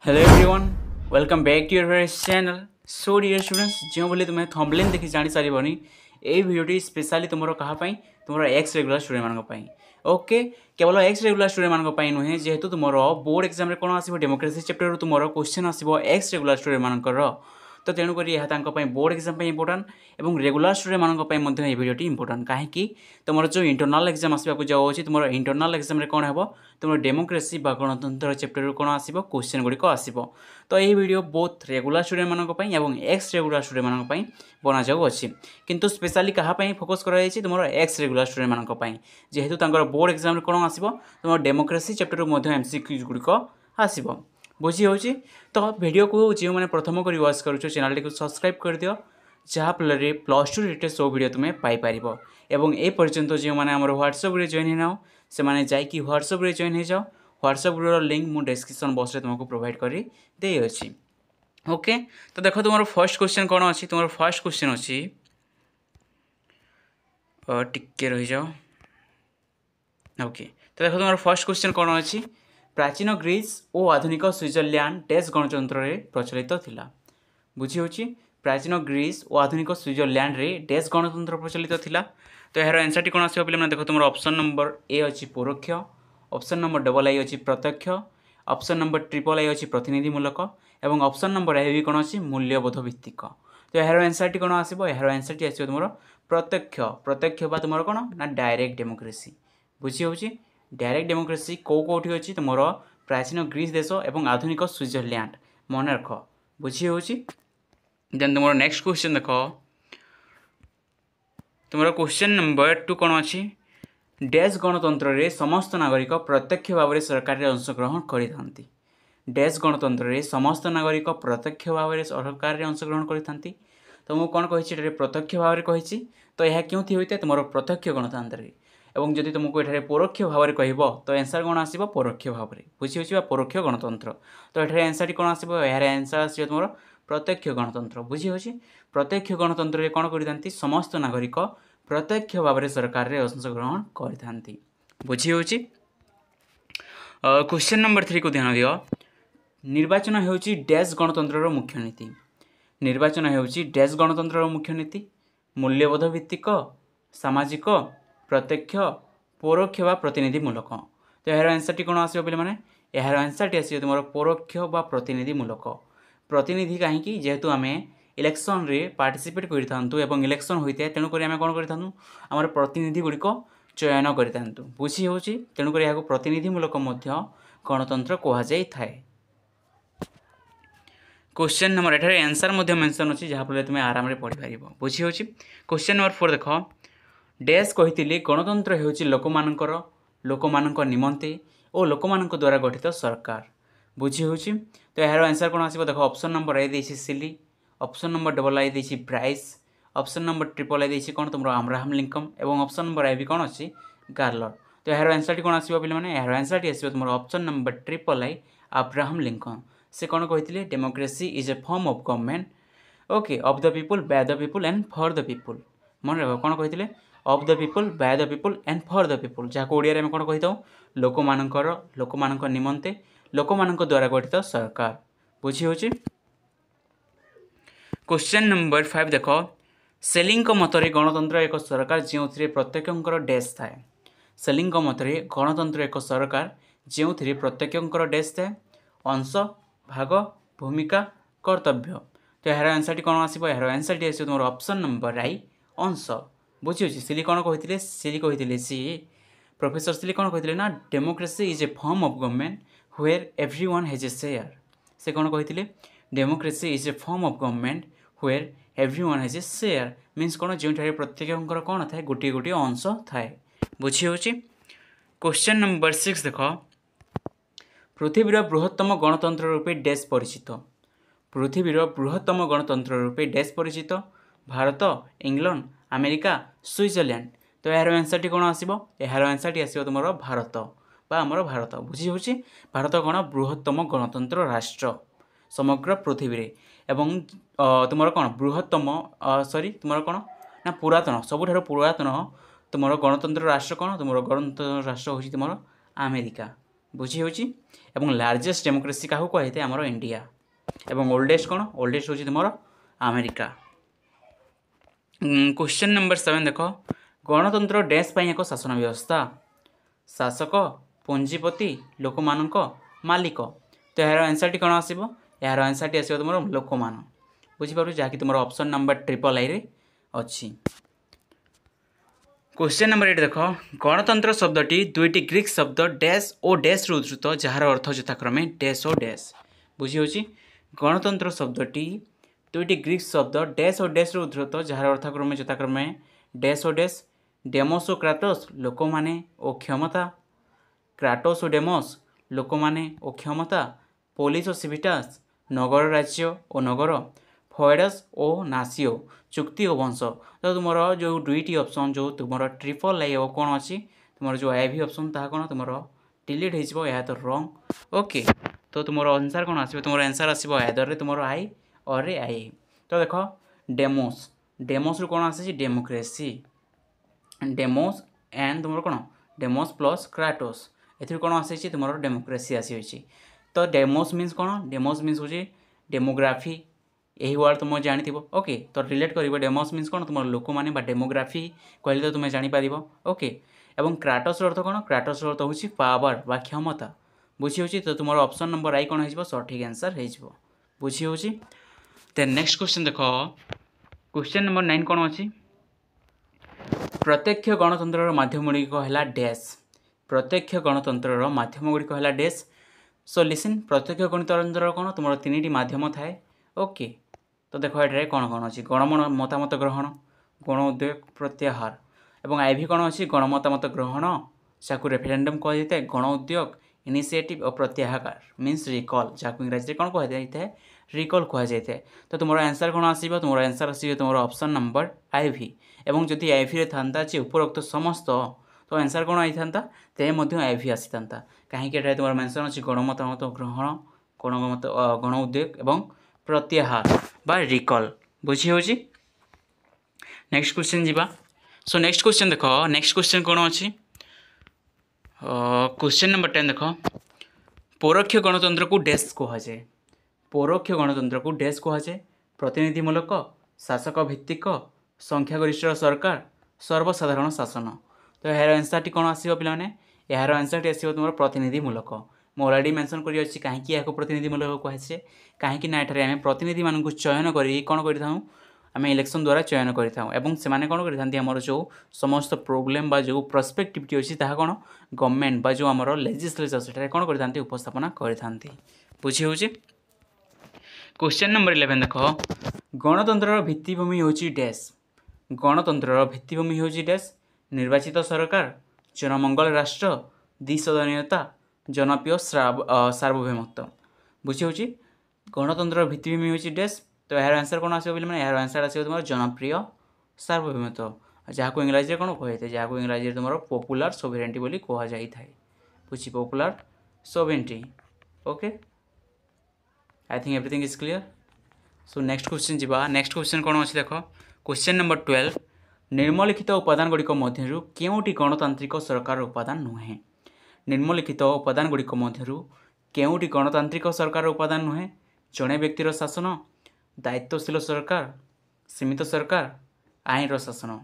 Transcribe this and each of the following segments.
Hello everyone welcome back to your channel. So dear students जो बोले तुम्हें thumbnail देखि जानि सारिबनी ए वीडियोटी स्पेशली तुमरो कहा पई तुमरो एक्स रेगुलर स्टूडेंट मानक पई। ओके केवल एक्स रेगुलर स्टूडेंट मानक पई नुहे जेहेतु तुमरो बोर्ड एग्जाम रे कोन आसीबो डेमोक्रेसी चैप्टर रो तुमरो क्वेश्चन आसीबो एक्स रेगुलर स्टूडेंट मानकर तो तेणुक यह बोर्ड एग्जाम इंपोर्टां और रेगुलर स्टूडेंट मानक भिडियोटी इंपोर्टां कहीं तुम जो इंटरनाल एग्जाम आसवाक जाऊँगी तुम इंटरनाल एग्जाम कौन है तुम डेमोक्रेसी गणतंत्र चैप्टर कौन आसो क्वेश्चन गुड़िक आसो। तो यही वीडियो बोथ रेगुलर स्टूडेंट मानक और एक्स रेगुलर स्टूडेंट मानक बना जाऊँगी किंतु स्पेशली कहाँ फोकस कर तुम एक्स रेगुलर स्टूडेंट मानक जेहेतु बोर्ड एग्जाम कौन आसो तुम डेमोक्रेसी चैप्टर एमसीक्यूज गुड़िक आसो बुझी हो। तो वीडियो को जो मैंने प्रथम कर वाच कर चैनल टी सब्सक्राइब कर दियो जहाँफल प्लस टू रिलेटेड सब वीडियो तुम्हें पाइपर एवं ए पर्यंत जो मैंने आम व्हाट्सएप जॉइन होना से मैंने जाकि व्हाट्सएप जॉइन हो जाओ व्हाट्सएप लिंक मुझे डिस्क्रिप्शन बॉक्स में तुमको प्रोवाइड कर दे अच्छी। ओके तो देखो तुम फर्स्ट क्वेश्चन कौन अच्छी तुम फर्स्ट क्वेश्चन अच्छी टिके रही जाओ। ओके तो देखो तुम फर्स्ट क्वेश्चन कौन अच्छी प्राचीन ग्रीस और आधुनिक स्विट्जरलैंड डैश गणतंत्र रे प्रचलित थिला। बुझी होची प्राचीन ग्रीस और आधुनिक स्विट्जरलैंड रे डैश गणतंत्र प्रचलित थिला। तो यार आंसर टी कोन आसीबो पिले माने देखो तुम ऑप्शन नंबर ए अछि परोक्ष, ऑप्शन नंबर डबल आई अछि प्रत्यक्ष, ऑप्शन नंबर ट्रिपल आई अछि प्रतिनिधिमूलक एवं ऑप्शन नंबर ए भी कोन अछि मूल्यबोध भित्तिक। तो यार आंसर टी कोन आसीबो यार आंसर टी आसीबो तुम प्रत्यक्ष प्रत्यक्ष बा तुम कोन ना डायरेक्ट डेमोक्रेसी। बुझी होची डायरेक्ट डेमोक्रेसी कौटी अच्छी तुम प्राचीन ग्रीस देश और आधुनिक स्विट्जरलैंड मन रख। बुझी हो देन तुम नेक्स्ट क्वेश्चन देख तुम क्वेश्चन नंबर 2 कौन अच्छी डैश गणतंत्र रे समस्त नागरिक प्रत्यक्ष भाव में सरकार रे अंशग्रहण करते। डैश गणतंत्र रे समस्त नागरिक प्रत्यक्ष भाव में सरकार रे अंशग्रहण करते। तो मुझे कौन कही प्रत्यक्ष भाव में कही तो यह क्यों होता है तुम प्रत्यक्ष गणतंत्र एवं जदि तुमको ये परोक्ष भाव में कह तो आंसर कौन आसो परोक्ष भाव में। बुझी हो परोक्ष गणतंत्र तो ये आंसर कौन आसो यार आंसर आसो तुम प्रत्यक्ष गणतंत्र। बुझी हो प्रत्यक्ष गणतंत्र कौन करते समस्त नागरिक प्रत्यक्ष भाव में सरकार रे अंशग्रहण करते। बुझी हो क्वेश्चन नंबर 3 को ध्यान दियो निर्वाचन होउची डैश गणतंत्र मुख्य नीति। निर्वाचन होउची डैश गणतंत्र मुख्य नीति मूल्यबोध भित्तिक सामाजिक प्रत्यक्ष परोक्ष व प्रतिनिधिमूलक। तो यार आंसर टी कौन आसो पे माने यार आंसर टी आसो तुम परोक्ष व प्रतिनिधिमूलक। प्रतिनिधि कहीं जेहेतु आम इलेक्शन रे पार्टिसिपेट कर इलेक्शन होता है तेणुक आम कौन कर प्रतिनिधि गुड़िक चयन कर। बुझी हो तेणुक यहाँ प्रतिनिधिमूलक गणतंत्र कहुए। क्वेश्चन नंबर एठारे आंसर मेंशन अच्छी जहाँफल तुम आराम पढ़ी पार। बुझी हो क्वेश्चन नंबर 4 देख डैश कही गणतंत्र होची लोकमानक निमंते और लोकमानक द्वारा गठित सरकार। बुझी हो तो यार आंसर कौन आसो देख ऑप्शन नंबर ए देसी सिली, ऑप्शन नंबर डबल आई देसी Bryce, option number triple I देसी कौन तुम अब्राहम लिंकन एवं ऑप्शन नंबर ए भी कौन अच्छी गार्लर। तो यार आंसर टी कौन आसो पे मैंने यार आंसर टी आसो तुम option number triple I Abraham Lincoln. से कौन कहते democracy is a form of government okay of the people by the people and for the people. मन रख कौन कहते of the people by the people and for the people जहाँ ओडिया में कौन कही था लोकमानक निमंते लोकमानक द्वारा गठित सरकार। बुझी हो क्वेश्चन नंबर 5 देख सेलिंग मतरे गणतंत्र एक सरकार जो प्रत्येक डैश थाए। सेलिंग मतरे गणतंत्र एक सरकार जो प्रत्येक डैश थाए अंश भाग भूमिका कर्तव्य। तो यार आंसर टी कौन आसो यार आंसर टी आसो तुम ऑप्शन नंबर आई अंश। बुझी सिली कौन कहते सिली कहते सी प्रोफेसर सिली कौन कहते ना democracy is a form of government where everyone has a share. से कौन कहते democracy is a form of government where everyone has a share means कौन जो प्रत्येक कौन थाए गोटे गोटे अंश थाए। बुझी हो क्वेश्चन नंबर 6 देख पृथ्वीर बृहत्तम गणतंत्र रूपे डैश परिचित। पृथ्वीर बृहत्तम गणतंत्र रूपे डैश परिचित भारत इंग्लैंड अमेरिका स्विट्जरलैंड। तो यार आंसर टी कौन आसो यार आंसर टी आसो तुम भारत बा आमर भारत। बुझी हो भारत कौन बृहत्तम गणतंत्र राष्ट्र समग्र पृथ्वी रे एवं तुम कौन बृहत्तम सॉरी तुम कौन ना पुरातन सबुठ पुरातन तुम गणतंत्र राष्ट्र कौन तुम गणतंत्र राष्ट्र हूँ तुम अमेरिका। बुझी होची एवं लार्जेस्ट डेमोक्रेसी क्या कहुए आमर इंडिया एवं ओल्डेस्ट कौन ओल्डेस्ट हूँ तुम अमेरिका। क्वेश्चन नंबर 7 देख गणतंत्र डैश पर एक शासन व्यवस्था शासक पुंजीपति लोक मालिक तो यार आंसर टी कौन आसो यार आंसर टी आसो तुम लोक मान बुझीपार जहाँकि तुम ऑप्शन नंबर ट्रिपल आई रे अच्छी। क्वेश्चन नंबर 8 देख गणतंत्र शब्दटी दुईटी ग्रीक शब्द डैश और डैश रु उद्धृत जार अर्थ यथाक्रमे डैश और डैश बुझी होची गणतंत्र शब्दटी दुईटी ग्रीक शब्द डैश और डैश रु उद्धृत जार अर्थक्रमे यथाक्रमे डैश और डैश डेमोस और क्राटोस लोक माने और क्षमता क्राटोस और डेमोस लोक माने और क्षमता पोलिस और सिविटास नगर राज्य और नगर फॉयडस और नासियो चुक्ति और वंश तो तुम जो दुईटी ऑप्शन जो तुम ट्रिपल आई कौन अच्छी तुम जो आई भी ऑप्शन ता कौन तुम डिलीट हो तो रॉन्ग ओके तो तुम आंसर कौन आसो तुम आंसर आसो आइदर तुम आई और आई तो देख डेमोस डेमोस रु कौन आसी डेमोक्रेसी डेमोस एंड तुम कौन डेमोस प्लस क्राटोस ए कौन आसी तुम डेमोक्रेसी आसी तो डेमोस मीन्स कौन डेमोस मीन्स हूँ डेमोग्राफी यही वर्ड तुम जानी ओके तो रिलेट कर डेमोस मीन्स कौन तुम लोक मैंने डेमोग्राफी कहले तो तुम्हें जापर ओके एवं क्राटोस अर्थ कौन क्राटोस अर्थ हूँ पावर बा क्षमता बुझी होची तो तुम ऑप्शन नंबर आई कौन हो सठिक आंसर हो बुझी होची। देन नेक्स्ट क्वेश्चन देख क्वेश्चन नंबर 9 कौन अच्छी प्रत्यक्ष गणतंत्र माध्यम गुड़िक है डैश प्रत्यक्ष गणतंत्र माध्यम गुड़िक है डैश सो लिसन प्रत्यक्ष गणतंत्र कौन तुम 3टी माध्यम थाए ओके तो देख ये कौन कौन अच्छी गण मतामत ग्रहण गण उद्योग प्रत्याहार एवं आई भी कौन अच्छी गण मतामत ग्रहण चाकू रेफरेंडम कहुए गण उद्योग इनिशिएटिव और प्रत्याहार मीन्स रिकॉल जहाँ इंग्राजी कौन कहुए रिकॉल कहुए तो तुम आंसर कौन आसो तुम आंसर आसो तुम ऑप्शन नंबर आई भी एवं जदि आई भी था उपरोक्त समस्त तो आंसर कौन आई था तेरे आई भी आसी था कहीं तुम मेंशन अच्छी गणमतामत ग्रहण गण उद्योग एवं प्रत्याहार बा रिकॉल बुझी होची। नेक्स्ट क्वेश्चन जीवा सो नेक्स्ट क्वेश्चन देख नेक्स्ट क्वेश्चन कौन अच्छी क्वेश्चन नंबर 10 देख परोक्ष गणतंत्र को डैश कहुए परोक्ष गणतंत्र को डैश कहुए प्रतिनिधिमूलक शासक भित्तिक संख्यागरिष्ठ सरकार सर्वसाधारण शासन तो यार आंसर टी कौन आसो पे यार आंसर टी आसो तुम प्रतिनिधिमूलक मुझे अलरेडी मेंशन करी कहीं प्रतिनिधिमूलक कहुए कहीं आम प्रतिनिधि मानक चयन कर कौन करें इलेक्शन द्वारा चयन करें से कौन कर जो समस्त प्रोब्लेम बा जो प्रस्पेक्टिविटी अच्छी कौन गवर्नमेंट बा जो आमर लेजिस्लेचर से कौन कर उपस्थापना करते बुझी हो। क्वेश्चन नंबर 11 देख गणतंत्र भित्तिभूमि हूँ डैश गणतंत्र भित्तिभूमि हूँ डैश निर्वाचित सरकार जनमंगल राष्ट्र द्विसदनीयता जनप्रिय सार्वभौमत्व बुझी हो। गणतंत्र भित्तिभूमि हूँ डैश तो यार आंसर कौन आसो बोले यार आंसर आसो तुम जनप्रिय सार्वभौमत्व जहाँ इंग्राजी कौन कहुए जहाँ इंग्राजी तुम पॉपुलर सोवरेनिटी बोली कहुई था बुझी popular sovereignty okay I think everything is clear. So next question जीवा नेक्स्ट क्वेश्चन कौन अच्छी देख क्वेश्चन नंबर 12 निम्नलिखित उपादान गुड़िक मध्यरु केउटी गणतांत्रिक सरकार उपादान नुहे निम्नलिखित उपादान गुड़िक मध्यरु केउटी गणतांत्रिक सरकार उपादान नुहे जड़े व्यक्तिर शासन दायित्वशील सरकार सीमित सरकार आईन शासन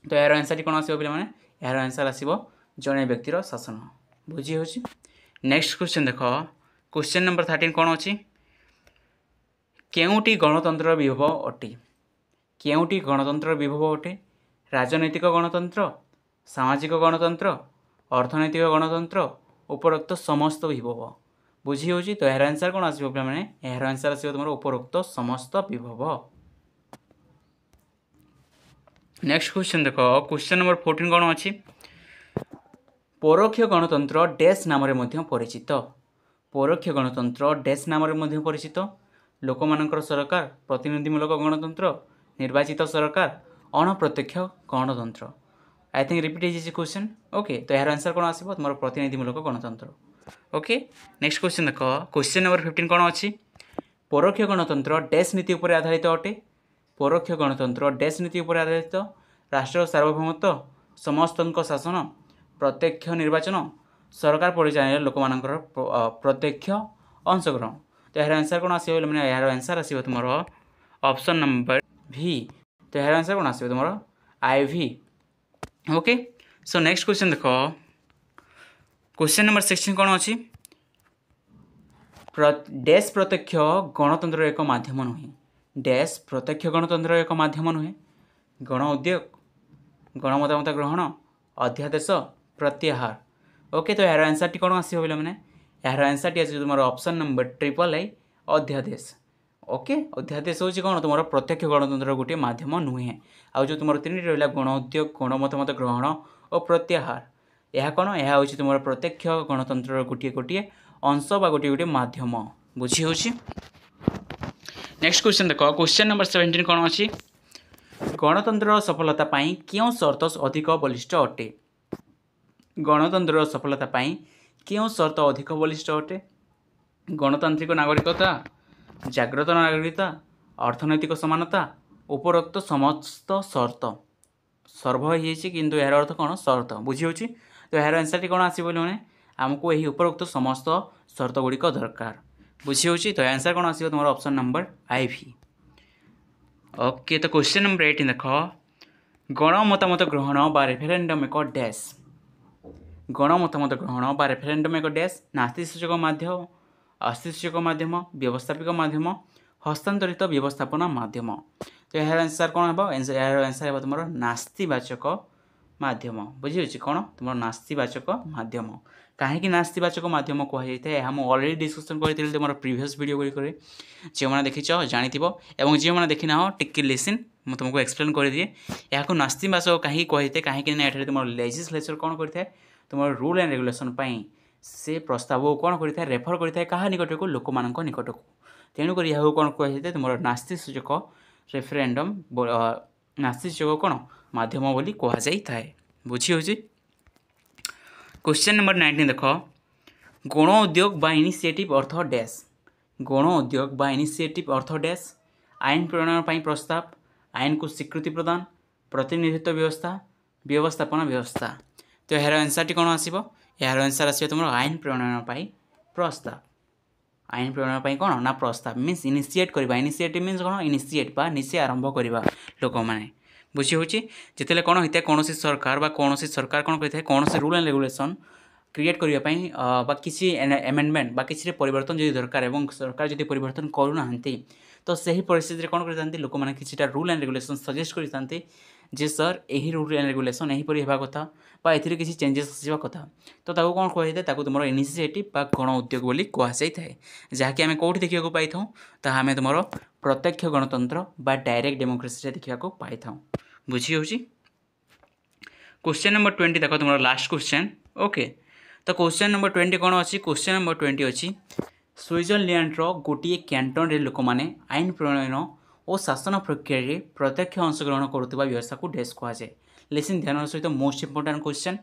तो यार आंसर कौन आसो पे यार आंसर आसो जड़े व्यक्तिर शासन बुझी हो। नेक्स्ट क्वेश्चन देख क्वेश्चन नंबर 13 कौन अच्छी केउटी गणतंत्र विभव अटे केउटी गणतंत्र विभव अटे राजनैतिक गणतंत्र सामाजिक गणतंत्र अर्थनैतिक गणतंत्र उपरोक्त समस्त विभव बुझी हो। तो यार आंसर कौन आसो पे यार आंसर आसो तुम उपरोक्त समस्त विभव। नेक्स्ट क्वेश्चन देख क्वेश्चन नंबर 14 कौन अच्छी परोक्ष गणतंत्र डैश नाम परिचित परोक्ष गणतंत्र डैश नाम परिचित लोकमानकर सरकार प्रतिनिधिमूलक गणतंत्र निर्वाचित सरकार अणप्रत्यक्ष गणतंत्र I think repeat question okay तो यार आंसर कौन आसो तुम प्रतिनिधिमूलक गणतंत्र ओके। नेक्स्ट क्वेश्चन देख क्वेश्चन नंबर 15 कौन अच्छी परोक्ष गणतंत्र डैश नीति उपर आधारित अटे परोक्ष गणतंत्र डैश नीति उपर आधारित राष्ट्र सार्वभौमत्व समस्त शासन प्रत्यक्ष निर्वाचन सरकार परिचालन लोक मानकर प्रत्यक्ष अंशग्रहण। तो यार आंसर कौन आसो मैंने यार आंसर आसो तुम ऑप्शन नंबर भी। तो यार आंसर कौन आसो तुम IV। Okay so next question देख क्वेश्चन नंबर 16 कौन अच्छी डैश प्रत्यक्ष गणतंत्र एक माध्यम नुहे। डैश प्रत्यक्ष गणतंत्र एक माध्यम नुहे गण उद्योग गणमतामत ग्रहण अध्यादेश प्रत्याहार। ओके तो यार आंसर टी कौन आसो बोले मैंने यार आंसर टी आसो तुम ऑप्शन नंबर III अध्यादेश। ओके अध्यादेश हूँ कौन तुम प्रत्यक्ष गणतंत्र गोटे माध्यम नुहे। आ जो तुम 3 रहा गण उद्योग गणमतामत ग्रहण और प्रत्याहार यह कौन यह हूँ तुम प्रत्यक्ष गणतंत्र गोटे गोटे अंश बा गोटे गोटे माध्यम बुझी हो। नेक्स्ट क्वेश्चन देख क्वेश्चन नंबर 17 कौन अच्छी गणतंत्र सफलता पाई क्यों शर्त अधिक बलिष्ठ अटे। गणतंत्र सफलता पाई क्यों शर्त अधिक बलिष्ठ अटे। गणतांत्रिक नागरिकता जागृत नागरिकता अर्थनैतिक समानता उपरोक्त समस्त शर्त सर्व हो किंतु यार अर्थ कौन शर्त बुझी हो। तो यार आंसर टी कौन आसो मैंने आमको यही उपरोक्त समस्त शर्त गुड़िक दरकार बुझी हो। तो आंसर कौन आसो तुम ऑप्शन नंबर IV। ओके तो क्वेश्चन नंबर 18 देख गण मतामत ग्रहण बा रेफरेंडम एक डैश। गण मतामत ग्रहण बा रेफरेंडम एक डैश नास्तिसूचक माध्यम अस्थिसूचक माध्यम व्यवस्थापिक माध्यम हस्तांतरित व्यवस्थापन माध्यम। तो यार आंसर कौन है यार आंसर है तुम नास्तिवाचक माध्यम बुझी हो। कौन तुम नास्तिवाचक माध्यम कहीं नास्तिवाचक माध्यम कहुई है ऑलरेडी डिस्कसन करी तुम प्रीवियस वीडियो गुड़िक जो मैंने देखी जानी और जो मैंने देखी ना टिक लिसन मुझे तुमको एक्सप्लेन कर दिए यहाँ नास्तिवाचक कहीं कही कहीं तुम लेजिस्लेचर कौन करता है तुम रूल एंड रेगुलेशन से प्रस्ताव को कौन करता है रेफर करता है क्या निकट को लोक मान निकट को तेणुक यह कौन कही तुम नास्तिसूचक रेफरेंडम नास्तिसूचक कौन माध्यम बोली कहुई बुझी हो। क्वेश्चन नंबर 19 देख गण उद्योग बा इनिशिएटिव अर्थ डैश। गण उद्योग बा इनिशिएटिव अर्थ डैश आईन प्रणयन पर प्रस्ताव आईन को स्वीकृति प्रदान प्रतिनिधित्व व्यवस्था व्यवस्थापन व्यवस्था। तो यार आंसर टी कौन आसो यार आंसर आसो तुम आईन प्रणयन पर प्रस्ताव। आईन प्रणयन पर कौन ना प्रस्ताव मीन्स इनिशिएट करवा इनिशिएटिव मीन्स कौन इनिशिएट बा निश्चय आरंभ करवा लोक मैंने बुझी हो। जिते कौन होता है कौन सरकार बा कौन सरकार कौन करता है कौन रूल एंड रेगुलेशन क्रिएट करने किसी एमेंडमेंट बा किसी परिवर्तन जो दरकार और सरकार जो परिवर्तन करूना तो सही परिस्थिति कौन करते लोक मैंने किसी रूल एंड रेगुलेशन सजेस्ट करते जे सर यही रूल एंड रेगुलेशन यहीपरि होगा कथा बा ए किसी चेंजेस आसवा कथा तो ताको कौन कही था तुम इनिशिएटिव बा गण उद्योग बोली कहुई जहाँकि आम कौट देखा पाई था आम तुम प्रत्यक्ष गणतंत्र बा डायरेक्ट डेमोक्रेसी देखा पाई था बुझी हो। क्वेश्चन नंबर 20 देख तुम लास्ट क्वेश्चन। ओके तो क्वेश्चन नंबर 20 कौन अच्छी क्वेश्चन नंबर 20 अच्छी स्विट्जरलैंड गोटे कैंटन रे लोक मैंने आईन प्रणयन और शासन प्रक्रिया प्रत्यक्ष अंशग्रहण करुवा व्यवस्था को डैश कहुए। लिसन ध्यान सहित मोस्ट इंपोर्टेंट क्वेश्चन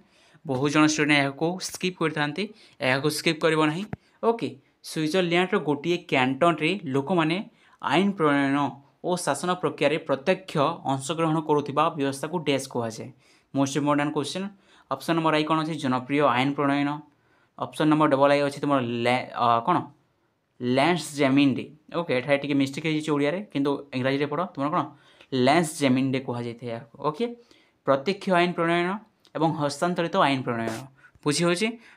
बहुत जन स्टूडेंट यहाँ स्किप करते स्किप करना। ओके स्विट्जरलैंड गोटे कैंटन रे लोक मैंने आईन प्रणयन और शासन प्रक्रिया प्रत्यक्ष अंशग्रहण करुवा व्यवस्था को डैश कहुए। Most important question option number I कौन अच्छी जनप्रिय आईन प्रणयन ऑप्शन नंबर II अच्छी तुम कौन लैंड्सजैमिंडे। ओके एटा टी मिस्टेक होड़िया किंतु इंग्राजी पढ़ तुम कौन लैंड्सजैमिंडे कहुए। ओके प्रत्यक्ष आईन प्रणयन और हस्तांतरित आईन प्रणयन बुझी हो।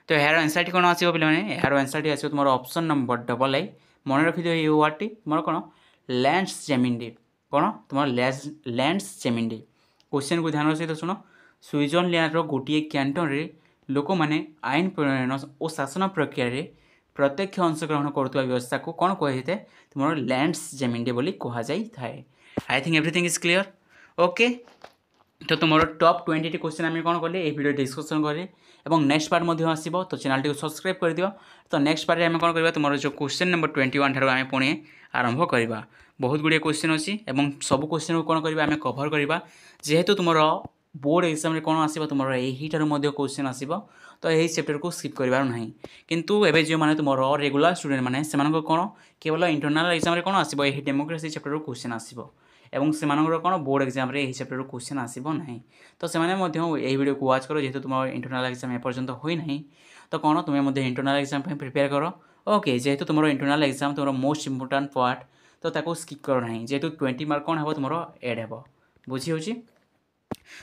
तो यार आंसर टी कौन आसो पे यार आंसर टी आसो तुम ऑप्शन नंबर II मन रखिद ये वार्ड टी तुम कौन लैंड्सजैमिंडे कौन तुम लैंड्सजैमिंडे। क्वेश्चन को ध्यान सहित शुण स्विट्जरलैंड गोटे कैंटन रे लोक मैंने आईन प्रणयन और शासन प्रक्रिया प्रत्यक्ष अंशग्रहण करुवा व्यवस्था को कौन कही था तुम लैंड्सजैमिंडे बोली कहुई। I think everything is clear. Okay तो तुम टॉप 20 क्वेश्चन आम कौन कले ये वीडियो डिस्कसन करें और नेक्स्ट पार्ट आसो तो चैनल टी सब्सक्राइब कर दियो। तो नेक्स्ट पार्ट आम कौन करवा तुम जो क्वेश्चन नंबर 21 ठार आम पुणी आरंभ करवा। बहुत गुड़िया क्वेश्चन अच्छी और सब क्वेश्चन को कौन करवा आम कभर करवा जेहेतु तुम बोर्ड एग्जाम कौन आसो तुम यही क्वेश्चन आसो तो यही चैप्टर को स्किप करार ना किंतु एवं जो मैंने तुम रेगुलर स्टूडेंट मैंने से कौन केवल इंटरनाल एग्जाम कौन आसो यही डेमोक्रेसी चैप्टर क्वेश्चन आसो एवं से कौन बोर्ड एग्जाम यही चैप्टर क्वेश्चन आसो ना तो से यही वीडियो को वाच करो जेहेतु तुम इंटरनाल एग्जाम एपर्यंत होना तो कौन तुम्हें इंटरनाल एग्जाम प्रिपेयर कर ओके जेहेतु तुम इंटरनाल एग्जाम तुम मोस्ट इंपोर्टाट पार्ट तो ताको स्किप कर ना जेहेतु 20 मार्क कौन हम तुम एड हे बुझी हो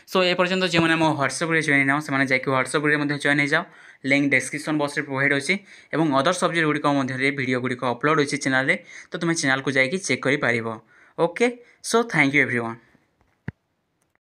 सो ए पर्यंत जो मैंने व्हाट्सएप जॉइन हो से व्हाट्सएप जॉइन हो जाओ लिंक डिस्क्रिप्शन बॉक्स में प्रोवाइड अच्छी और अदर सब्जेक्ट गुड़िक वीडियो गुड़िक अपलोड अच्छी चैनल तो तुम्हें चैनल को जाकि चेक कर पार okay so thank you everyone.